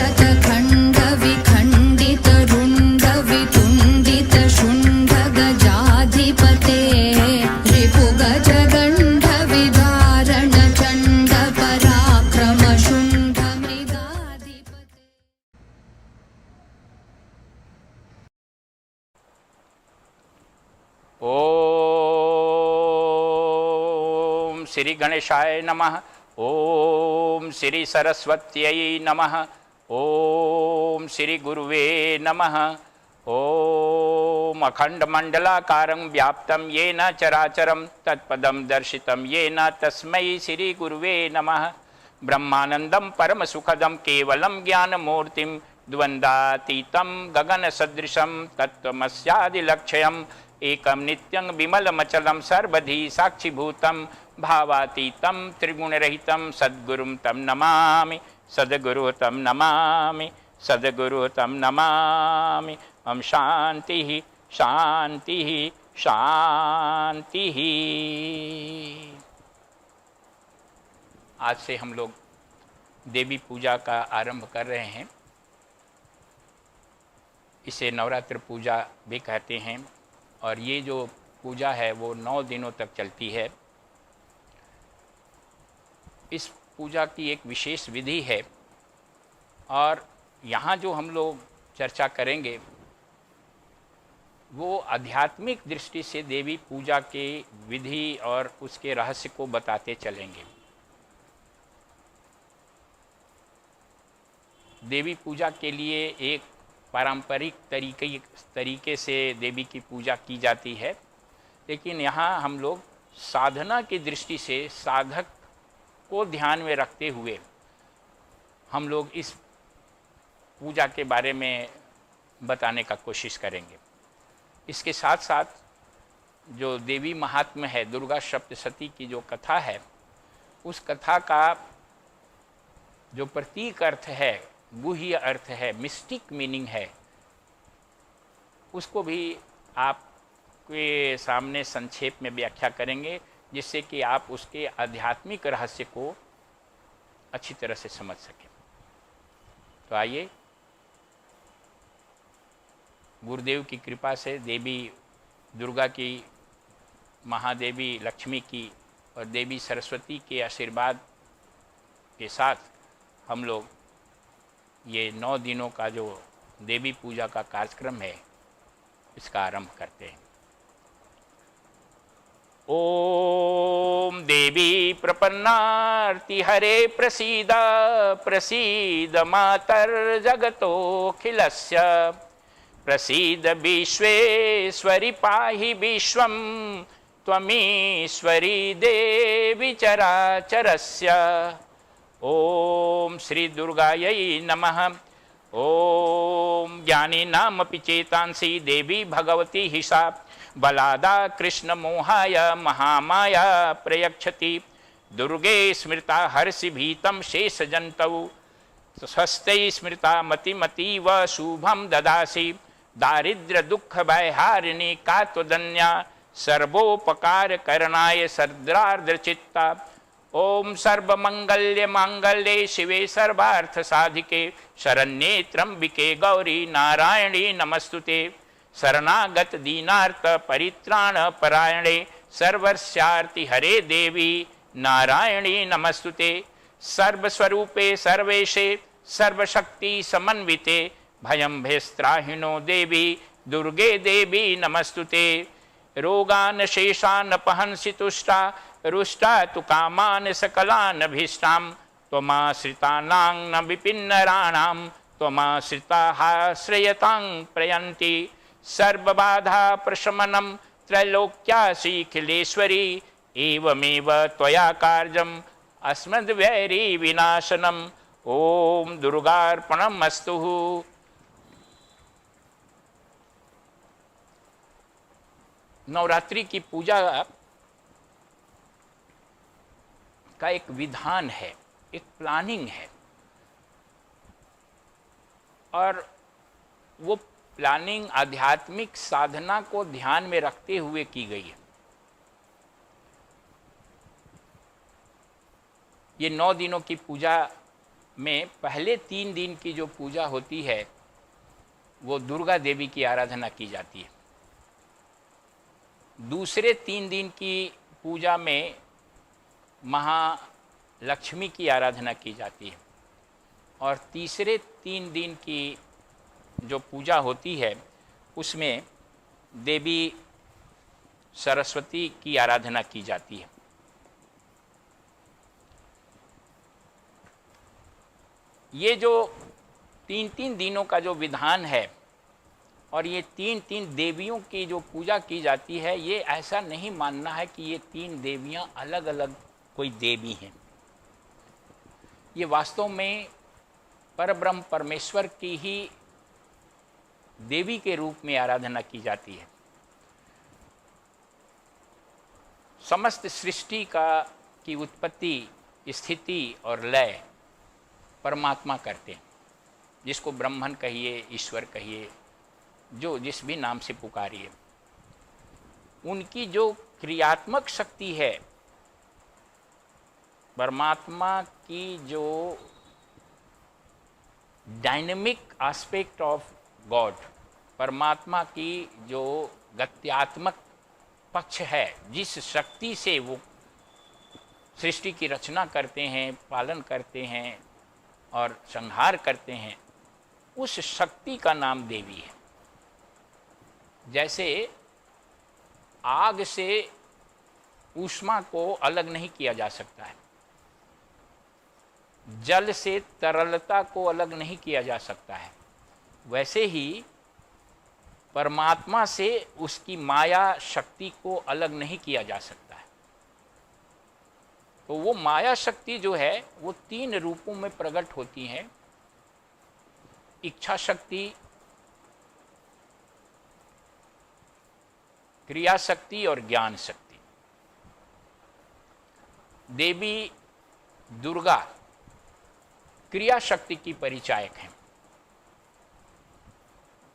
रिपुगजगण्डविखण्डितरुण्डवितुण्डितशुण्डगजाधिपते रिपुगजगण्डविदारणचण्डपराक्रमशुण्डमृगाधिपते। ओम श्री गणेशाय नमः। ओम श्री सरस्वत्यै नमः। ओम श्री गुरुवे नमः। ओम अखंडमंडलाकारं व्याप्तं येन चराचरं तत्पदं दर्शितं येन तस्मै श्री गुरुवे नमः। ब्रह्मानंदं परमसुखदं केवलं ज्ञानमूर्तिं द्वन्द्वातीतं गगनसदृशं तत्त्वमस्यादिलक्ष्यम् एकं नित्यं विमलमचलं सर्वधी साक्षिभूतं भावातीतं त्रिगुणरहितं सद्गुरुं तं नमामि। सद्गुरु तं नमामि। सद्गुरु तं नमामि। ओम शांति शांति शांति। आज से हम लोग देवी पूजा का आरंभ कर रहे हैं। इसे नवरात्र पूजा भी कहते हैं और ये जो पूजा है वो 9 दिनों तक चलती है। इस पूजा की एक विशेष विधि है और यहाँ जो हम लोग चर्चा करेंगे वो आध्यात्मिक दृष्टि से देवी पूजा के विधि और उसके रहस्य को बताते चलेंगे। देवी पूजा के लिए एक पारंपरिक तरीके से देवी की पूजा की जाती है, लेकिन यहाँ हम लोग साधना की दृष्टि से साधक को ध्यान में रखते हुए हम लोग इस पूजा के बारे में बताने का कोशिश करेंगे। इसके साथ साथ जो देवी महात्म्य है, दुर्गा सप्तशती की जो कथा है, उस कथा का जो प्रतीक अर्थ है, गुह्य अर्थ है, मिस्टिक मीनिंग है, उसको भी आपके सामने संक्षेप में व्याख्या करेंगे, जिससे कि आप उसके आध्यात्मिक रहस्य को अच्छी तरह से समझ सकें। तो आइए, गुरुदेव की कृपा से देवी दुर्गा की, महादेवी लक्ष्मी की और देवी सरस्वती के आशीर्वाद के साथ हम लोग ये 9 दिनों का जो देवी पूजा का कार्यक्रम है इसका आरंभ करते हैं। ओम देवी प्रपन्नार्ति हरे प्रसीद प्रसीद मातर जगतोऽखिलस्य प्रसीद विश्वेश्वरि पाहि विश्वं त्वमीश्वरी देवी चराचरस्य। ओम श्री दुर्गायै नमः। ओम ज्ञानिनामपि चेतांसि देवी भगवती हिसा बलादा कृष्ण मोहाय महामाया प्रयच्छति। दुर्गे स्मृता हर्षि भीतं शेषजन्तौ स्वस्ते स्मृता मतिमतीव शुभं ददासि। दारिद्र्य दुःख भयहारिणी का त्वदन्या सर्वोपकार करणाय सर्द्रार्द्रचित्ता। ओम सर्वमंगल्य मांगल्ये शिवे सर्वार्थ साधिके शरण्ये त्र्यंबिके गौरी नारायणी नमस्तुते। शरणागत दीनार्थ परित्राण परायणे सर्वस्यार्ति हरे देवी नारायणी नमस्तुते। सर्वस्वरूपे सर्वेशे सर्वशक्ति समन्विते भयं भेस्त्राहिनो देवी दुर्गे देवी नमस्तुते। रोगान शेषान पहंसि तुष्टा रुष्टा तु कामान सकलान भीष्टां त्वमाश्रितानां न विपिन्नराणां त्वमाश्रिताः प्रयन्ति। सर्वबाधा प्रशमनं त्रैलोक्यासीखिलेश्वरी एवमेव त्वया कार्यम् अस्मद्वैरी विनाशनम्। ओम दुर्गार्पणमस्तु। नवरात्रि की पूजा का एक विधान है, एक प्लानिंग है और वो प्लानिंग आध्यात्मिक साधना को ध्यान में रखते हुए की गई है। ये 9 दिनों की पूजा में पहले 3 दिन की जो पूजा होती है वो दुर्गा देवी की आराधना की जाती है। दूसरे 3 दिन की पूजा में महालक्ष्मी की आराधना की जाती है और तीसरे 3 दिन की जो पूजा होती है उसमें देवी सरस्वती की आराधना की जाती है। ये जो 3 दिनों का जो विधान है और ये 3 देवियों की जो पूजा की जाती है, ये ऐसा नहीं मानना है कि ये 3 देवियां अलग अलग कोई देवी हैं। ये वास्तव में परब्रह्म परमेश्वर की ही देवी के रूप में आराधना की जाती है। समस्त सृष्टि की उत्पत्ति, स्थिति और लय परमात्मा करते हैं, जिसको ब्रह्मन कहिए, ईश्वर कहिए, जो जिस भी नाम से पुकारिए। उनकी जो क्रियात्मक शक्ति है, परमात्मा की जो डायनेमिक एस्पेक्ट ऑफ गॉड, परमात्मा की जो गत्यात्मक पक्ष है, जिस शक्ति से वो सृष्टि की रचना करते हैं, पालन करते हैं और संहार करते हैं, उस शक्ति का नाम देवी है। जैसे आग से ऊष्मा को अलग नहीं किया जा सकता है, जल से तरलता को अलग नहीं किया जा सकता है, वैसे ही परमात्मा से उसकी माया शक्ति को अलग नहीं किया जा सकता है। तो वो माया शक्ति जो है वो 3 रूपों में प्रकट होती है। इच्छा शक्ति, क्रिया शक्ति और ज्ञान शक्ति। देवी दुर्गा क्रिया शक्ति की परिचायक हैं,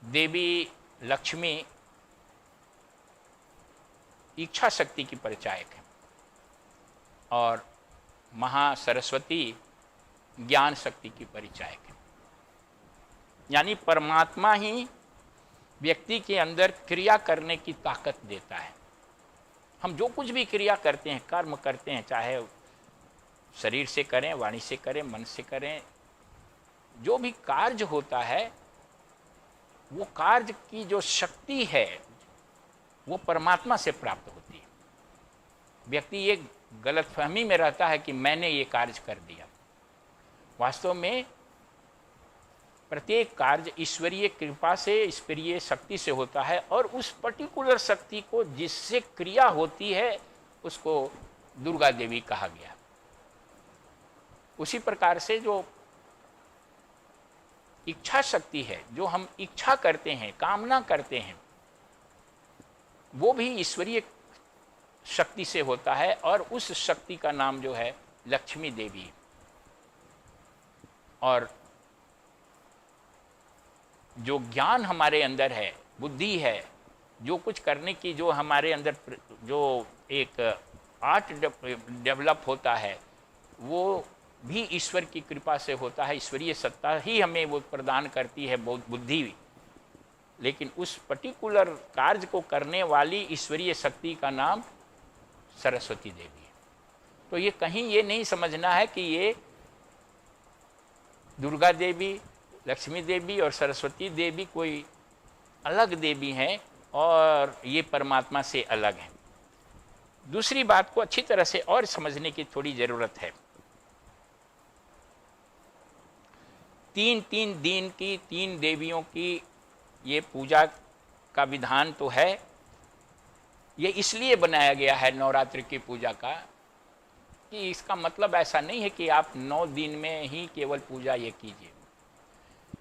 देवी लक्ष्मी इच्छा शक्ति की परिचायक है और महासरस्वती ज्ञान शक्ति की परिचायक है। यानी परमात्मा ही व्यक्ति के अंदर क्रिया करने की ताकत देता है। हम जो कुछ भी क्रिया करते हैं, कर्म करते हैं, चाहे शरीर से करें, वाणी से करें, मन से करें, जो भी कार्य होता है वो कार्य की जो शक्ति है वो परमात्मा से प्राप्त होती है। व्यक्ति ये गलतफहमी में रहता है कि मैंने ये कार्य कर दिया। वास्तव में प्रत्येक कार्य ईश्वरीय कृपा से, ईश्वरीय शक्ति से होता है और उस पर्टिकुलर शक्ति को जिससे क्रिया होती है उसको दुर्गा देवी कहा गया। उसी प्रकार से जो इच्छा शक्ति है, जो हम इच्छा करते हैं, कामना करते हैं, वो भी ईश्वरीय शक्ति से होता है और उस शक्ति का नाम जो है लक्ष्मी देवी। और जो ज्ञान हमारे अंदर है, बुद्धि है, जो कुछ करने की जो हमारे अंदर जो एक आर्ट डेवलप होता है, वो भी ईश्वर की कृपा से होता है। ईश्वरीय सत्ता ही हमें वो प्रदान करती है बुद्धि, लेकिन उस पर्टिकुलर कार्य को करने वाली ईश्वरीय शक्ति का नाम सरस्वती देवी है। तो ये कहीं ये नहीं समझना है कि ये दुर्गा देवी, लक्ष्मी देवी और सरस्वती देवी कोई अलग देवी हैं और ये परमात्मा से अलग हैं। दूसरी बात को अच्छी तरह से और समझने की थोड़ी ज़रूरत है। 3 दिन की 3 देवियों की ये पूजा का विधान तो है, ये इसलिए बनाया गया है नवरात्रि की पूजा का कि इसका मतलब ऐसा नहीं है कि आप 9 दिन में ही केवल पूजा ये कीजिए।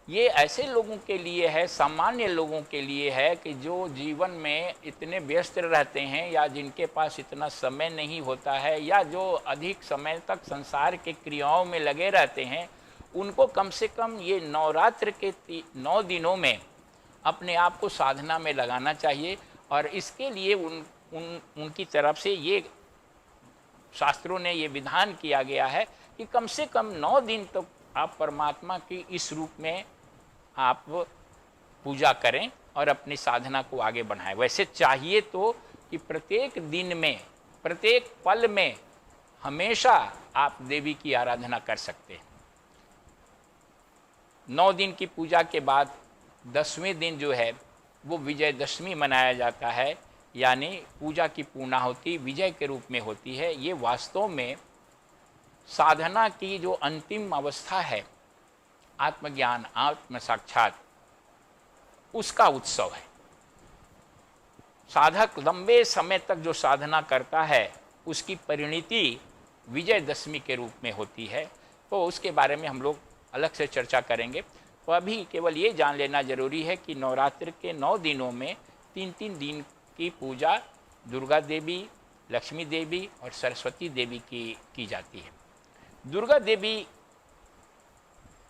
ये ऐसे लोगों के लिए है, सामान्य लोगों के लिए है कि जो जीवन में इतने व्यस्त रहते हैं या जिनके पास इतना समय नहीं होता है या जो अधिक समय तक संसार के क्रियाओं में लगे रहते हैं, उनको कम से कम ये नवरात्र के 9 दिनों में अपने आप को साधना में लगाना चाहिए। और इसके लिए उनकी तरफ से ये शास्त्रों ने ये विधान किया गया है कि कम से कम 9 दिन तो आप परमात्मा की इस रूप में आप पूजा करें और अपनी साधना को आगे बढ़ाएं। वैसे चाहिए तो कि प्रत्येक दिन में, प्रत्येक पल में हमेशा आप देवी की आराधना कर सकते हैं। 9 दिन की पूजा के बाद 10वें दिन जो है वो विजयदशमी मनाया जाता है, यानी पूजा की पूर्णाहुति विजय के रूप में होती है। ये वास्तव में साधना की जो अंतिम अवस्था है, आत्मज्ञान, आत्म साक्षात, उसका उत्सव है। साधक लंबे समय तक जो साधना करता है उसकी परिणति विजयदशमी के रूप में होती है। तो उसके बारे में हम लोग अलग से चर्चा करेंगे। तो अभी केवल ये जान लेना जरूरी है कि नवरात्र के 9 दिनों में 3-3 दिन की पूजा दुर्गा देवी, लक्ष्मी देवी और सरस्वती देवी की जाती है। दुर्गा देवी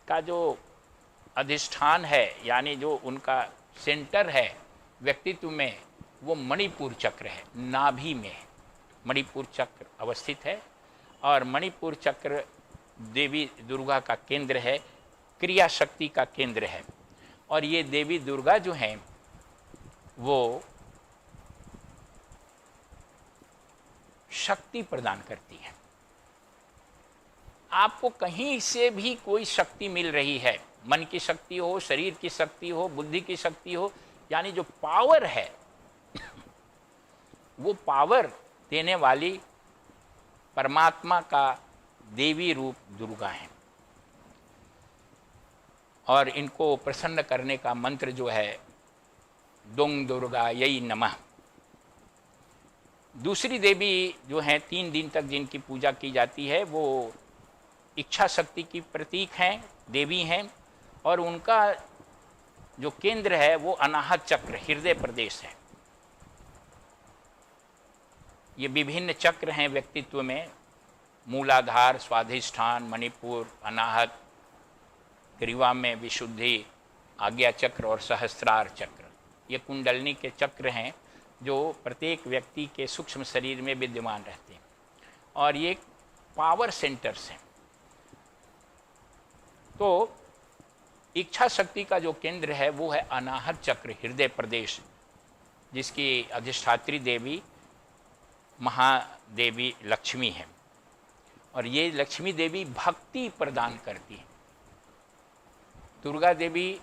का जो अधिष्ठान है, यानी जो उनका सेंटर है व्यक्तित्व में, वो मणिपुर चक्र है, नाभि में मणिपुर चक्र अवस्थित है। और मणिपुर चक्र देवी दुर्गा का केंद्र है, क्रिया शक्ति का केंद्र है। और ये देवी दुर्गा जो हैं वो शक्ति प्रदान करती है। आपको कहीं से भी कोई शक्ति मिल रही है, मन की शक्ति हो, शरीर की शक्ति हो, बुद्धि की शक्ति हो, यानी जो पावर है वो पावर देने वाली परमात्मा का देवी रूप दुर्गा है। और इनको प्रसन्न करने का मंत्र जो है दोंग दुर्गा यही नमः। दूसरी देवी जो हैं 3 दिन तक जिनकी पूजा की जाती है वो इच्छा शक्ति की प्रतीक हैं, देवी हैं। और उनका जो केंद्र है वो अनाहत चक्र, हृदय प्रदेश है। ये विभिन्न चक्र हैं व्यक्तित्व में, मूलाधार, स्वाधिष्ठान, मणिपुर, अनाहत, ग्रीवा में विशुद्धि, आज्ञा चक्र और सहस्त्रार चक्र। ये कुंडलनी के चक्र हैं जो प्रत्येक व्यक्ति के सूक्ष्म शरीर में विद्यमान रहते हैं और ये पावर सेंटर्स हैं। तो इच्छा शक्ति का जो केंद्र है वो है अनाहत चक्र, हृदय प्रदेश, जिसकी अधिष्ठात्री देवी महादेवी लक्ष्मी है। और ये लक्ष्मी देवी भक्ति प्रदान करती है। दुर्गा देवी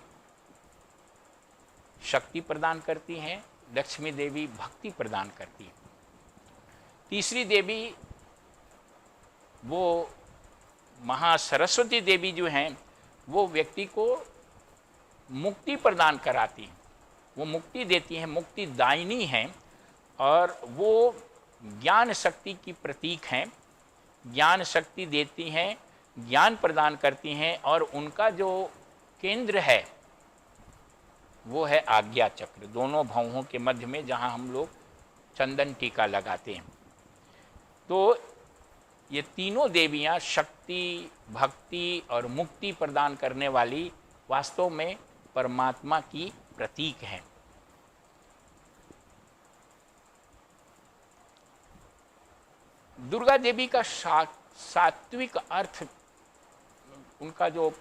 शक्ति प्रदान करती हैं, लक्ष्मी देवी भक्ति प्रदान करती है। तीसरी देवी वो महासरस्वती देवी जो हैं वो व्यक्ति को मुक्ति प्रदान कराती हैं, वो मुक्ति देती हैं, मुक्ति दायिनी हैं। और वो ज्ञान शक्ति की प्रतीक हैं, ज्ञान शक्ति देती हैं, ज्ञान प्रदान करती हैं। और उनका जो केंद्र है वो है आज्ञा चक्र, दोनों भौहों के मध्य में, जहाँ हम लोग चंदन टीका लगाते हैं। तो ये तीनों देवियाँ शक्ति, भक्ति और मुक्ति प्रदान करने वाली वास्तव में परमात्मा की प्रतीक हैं। दुर्गा देवी का सात्विक अर्थ, उनका जो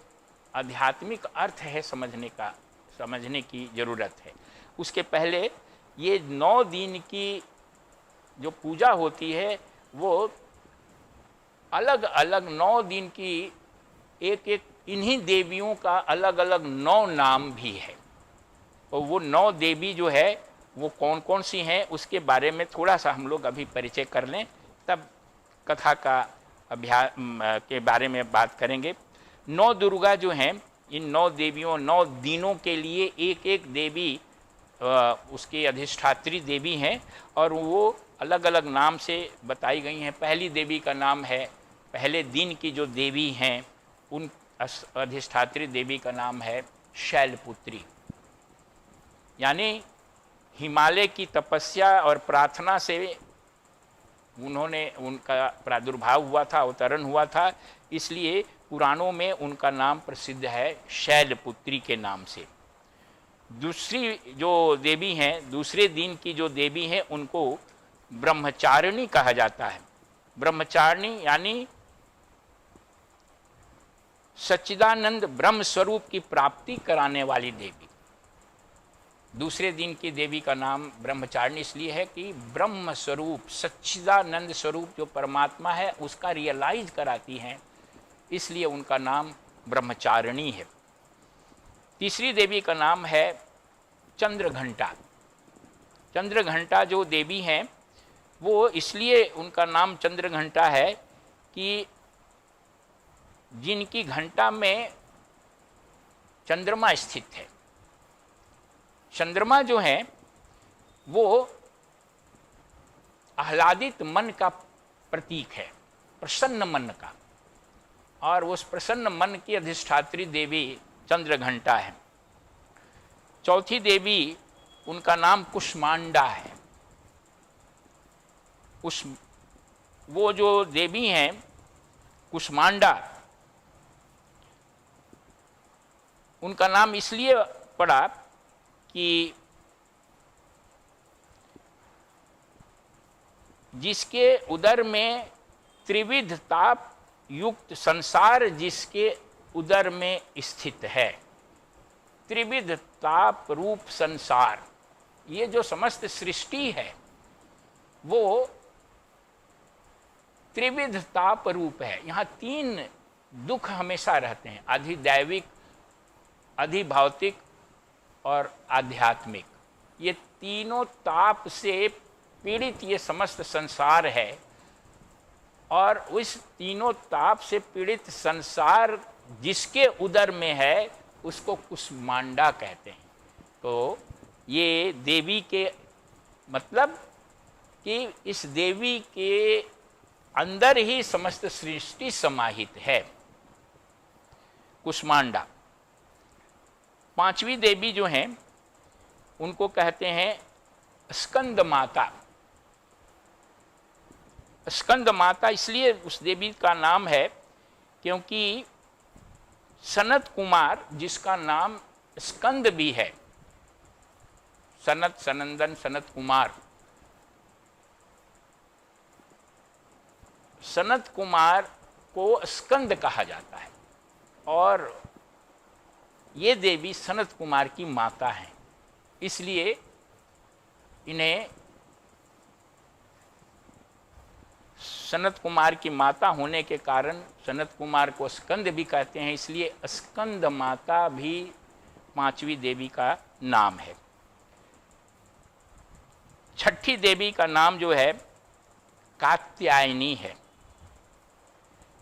आध्यात्मिक अर्थ है समझने की ज़रूरत है। उसके पहले ये 9 दिन की जो पूजा होती है वो अलग अलग 9 दिन की एक एक इन्हीं देवियों का अलग अलग 9 नाम भी है। और वो 9 देवी जो है वो कौन कौन सी हैं उसके बारे में थोड़ा सा हम लोग अभी परिचय कर लें, तब कथा का अभ्यास के बारे में बात करेंगे। 9 दुर्गा जो हैं, इन 9 देवियों, 9 दिनों के लिए एक एक देवी उसकी अधिष्ठात्री देवी हैं और वो अलग अलग नाम से बताई गई हैं। पहली देवी का नाम है, पहले दिन की जो देवी हैं उन अधिष्ठात्री देवी का नाम है शैलपुत्री, यानी हिमालय की तपस्या और प्रार्थना से उनका प्रादुर्भाव हुआ था, अवतरण हुआ था, इसलिए पुराणों में उनका नाम प्रसिद्ध है शैलपुत्री के नाम से। दूसरी जो देवी हैं, दूसरे दिन की जो देवी हैं, उनको ब्रह्मचारिणी कहा जाता है। ब्रह्मचारिणी यानी सच्चिदानंद ब्रह्म स्वरूप की प्राप्ति कराने वाली देवी। दूसरे दिन की देवी का नाम ब्रह्मचारिणी इसलिए है कि ब्रह्म स्वरूप सच्चिदानंद स्वरूप जो परमात्मा है उसका रियलाइज कराती हैं, इसलिए उनका नाम ब्रह्मचारिणी है। तीसरी देवी का नाम है चंद्रघंटा। चंद्रघंटा जो देवी हैं वो इसलिए उनका नाम चंद्रघंटा है कि जिनकी घंटा में चंद्रमा स्थित है। चंद्रमा जो है वो आह्लादित मन का प्रतीक है, प्रसन्न मन का, और उस प्रसन्न मन की अधिष्ठात्री देवी चंद्रघंटा है। चौथी देवी उनका नाम कुष्मांडा है। वो जो देवी हैं कुष्मांडा, उनका नाम इसलिए पड़ा कि जिसके उदर में त्रिविध ताप युक्त संसार जिसके उदर में स्थित है। त्रिविध ताप रूप संसार, ये जो समस्त सृष्टि है वो त्रिविध ताप रूप है। यहाँ तीन दुख हमेशा रहते हैं, अधिदैविक, अधिभौतिक और आध्यात्मिक। ये तीनों ताप से पीड़ित ये समस्त संसार है, और उस तीनों ताप से पीड़ित संसार जिसके उदर में है उसको कुष्मांडा कहते हैं। तो ये देवी के मतलब कि इस देवी के अंदर ही समस्त सृष्टि समाहित है, कुष्मांडा। पांचवी देवी जो हैं उनको कहते हैं स्कंद माता। स्कंद माता इसलिए उस देवी का नाम है क्योंकि सनत कुमार जिसका नाम स्कंद भी है, सनत, सनंदन, सनत कुमार, सनत कुमार को स्कंद कहा जाता है, और ये देवी सनत कुमार की माता हैं। इसलिए इन्हें सनत कुमार की माता होने के कारण सनत कुमार को स्कंद भी कहते हैं, इसलिए स्कंद माता भी पांचवी देवी का नाम है। छठी देवी का नाम जो है कात्यायनी है,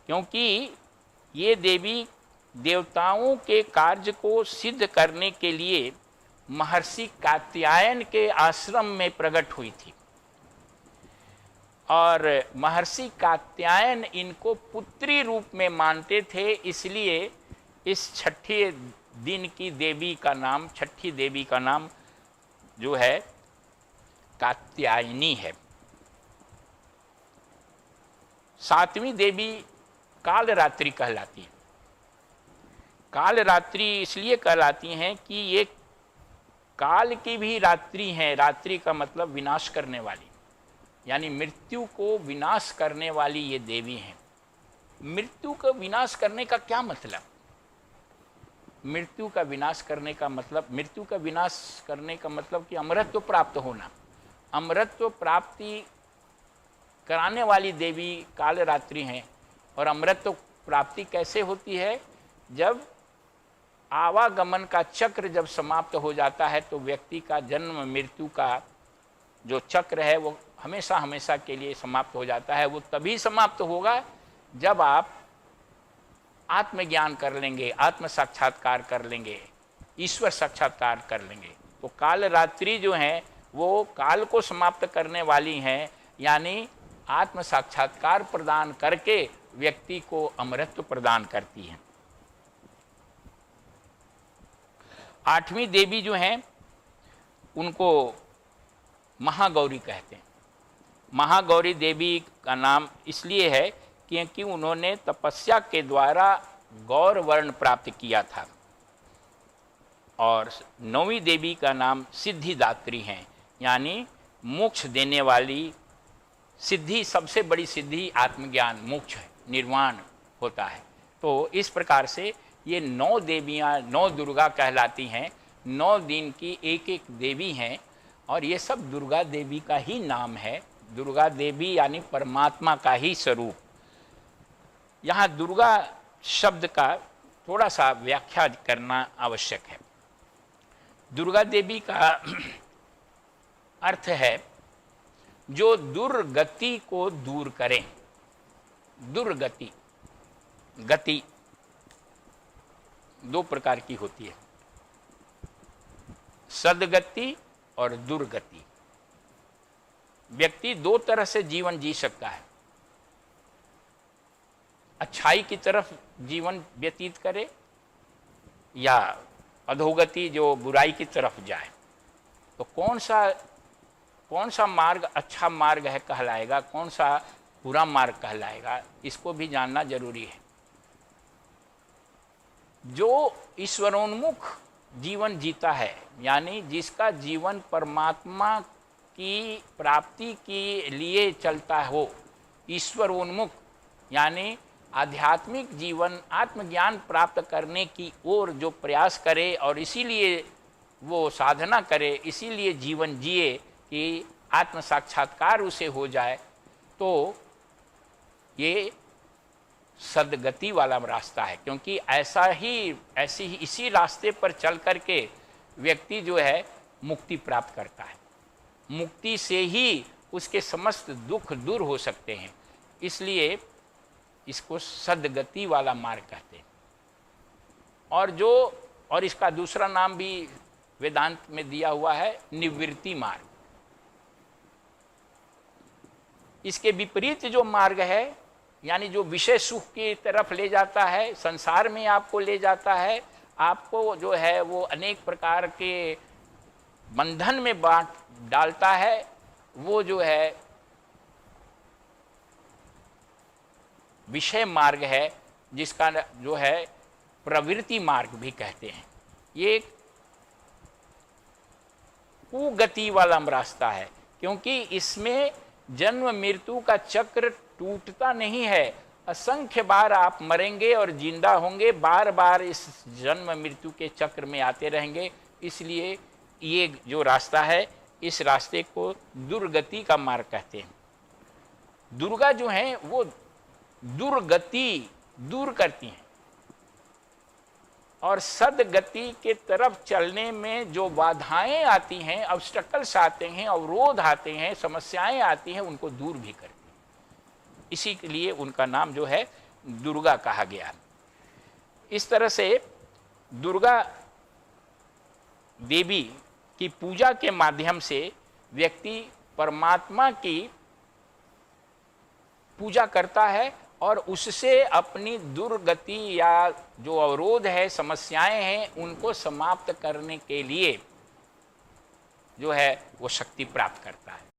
क्योंकि ये देवी देवताओं के कार्य को सिद्ध करने के लिए महर्षि कात्यायन के आश्रम में प्रकट हुई थी, और महर्षि कात्यायन इनको पुत्री रूप में मानते थे, इसलिए इस छठी दिन की देवी का नाम, छठी देवी का नाम जो है कात्यायनी है। सातवीं देवी कालरात्रि कहलाती है। कालरात्रि इसलिए कहलाती हैं कि ये काल की भी रात्रि हैं। रात्रि का मतलब विनाश करने वाली, यानी मृत्यु को विनाश करने वाली ये देवी हैं। मृत्यु का विनाश करने का क्या मतलब? मृत्यु का विनाश करने का मतलब, मृत्यु का विनाश करने का मतलब कि अमरत्व प्राप्त होना। अमरत्व प्राप्ति कराने वाली देवी कालरात्रि हैं। और अमरत्व प्राप्ति कैसे होती है? जब आवागमन का चक्र जब समाप्त हो जाता है तो व्यक्ति का जन्म मृत्यु का जो चक्र है वो हमेशा हमेशा के लिए समाप्त हो जाता है। वो तभी समाप्त होगा जब आप आत्मज्ञान कर लेंगे, आत्म साक्षात्कार कर लेंगे, ईश्वर साक्षात्कार कर लेंगे। तो काल रात्रि जो हैं वो काल को समाप्त करने वाली हैं, यानी आत्म साक्षात्कार प्रदान करके व्यक्ति को अमरत्व प्रदान करती हैं। आठवीं देवी जो हैं उनको महागौरी कहते हैं। महागौरी देवी का नाम इसलिए है क्योंकि उन्होंने तपस्या के द्वारा गौर वर्ण प्राप्त किया था। और नौवीं देवी का नाम सिद्धिदात्री हैं, यानी मोक्ष देने वाली। सिद्धि, सबसे बड़ी सिद्धि आत्मज्ञान, मोक्ष है, निर्वाण होता है। तो इस प्रकार से ये 9 देवियाँ 9 दुर्गा कहलाती हैं। 9 दिन की एक एक देवी हैं और ये सब दुर्गा देवी का ही नाम है। दुर्गा देवी यानी परमात्मा का ही स्वरूप। यहाँ दुर्गा शब्द का थोड़ा सा व्याख्या करना आवश्यक है। दुर्गा देवी का अर्थ है जो दुर्गति को दूर करें। दुर्गति, गति 2 प्रकार की होती है, सद्गति और दुर्गति। व्यक्ति 2 तरह से जीवन जी सकता है, अच्छाई की तरफ जीवन व्यतीत करे या अधोगति जो बुराई की तरफ जाए। तो कौन सा मार्ग अच्छा मार्ग है कहलाएगा, कौन सा बुरा मार्ग कहलाएगा, इसको भी जानना जरूरी है। जो ईश्वरोन्मुख जीवन जीता है, यानी जिसका जीवन परमात्मा की प्राप्ति के लिए चलता हो, ईश्वरोन्मुख यानी आध्यात्मिक जीवन, आत्मज्ञान प्राप्त करने की ओर जो प्रयास करे और इसीलिए वो साधना करे, इसीलिए जीवन जिए कि आत्म साक्षात्कार उसे हो जाए, तो ये सद्गति वाला रास्ता है। क्योंकि इसी रास्ते पर चल करके व्यक्ति जो है मुक्ति प्राप्त करता है। मुक्ति से ही उसके समस्त दुख दूर हो सकते हैं, इसलिए इसको सद्गति वाला मार्ग कहते हैं। और इसका दूसरा नाम भी वेदांत में दिया हुआ है, निवृत्ति मार्ग। इसके विपरीत जो मार्ग है, यानी जो विषय सुख की तरफ ले जाता है, संसार में आपको ले जाता है, आपको जो है वो अनेक प्रकार के बंधन में बांट डालता है, वो जो है विषय मार्ग है, जिसका जो है प्रवृत्ति मार्ग भी कहते हैं। ये कुगति वाला रास्ता है, क्योंकि इसमें जन्म मृत्यु का चक्र टूटता नहीं है। असंख्य बार आप मरेंगे और जिंदा होंगे, बार बार इस जन्म मृत्यु के चक्र में आते रहेंगे। इसलिए ये जो रास्ता है, इस रास्ते को दुर्गति का मार्ग कहते हैं। दुर्गा जो है वो दुर्गति दूर करती हैं, और सद्गति के तरफ चलने में जो बाधाएं आती हैं, ऑब्स्टेकल्स आते हैं, अवरोध आते हैं, समस्याएं आती हैं, उनको दूर भी करती हैं। इसी के लिए उनका नाम जो है दुर्गा कहा गया। इस तरह से दुर्गा देवी की पूजा के माध्यम से व्यक्ति परमात्मा की पूजा करता है और उससे अपनी दुर्गति या जो अवरोध है, समस्याएं हैं, उनको समाप्त करने के लिए जो है वो शक्ति प्राप्त करता है।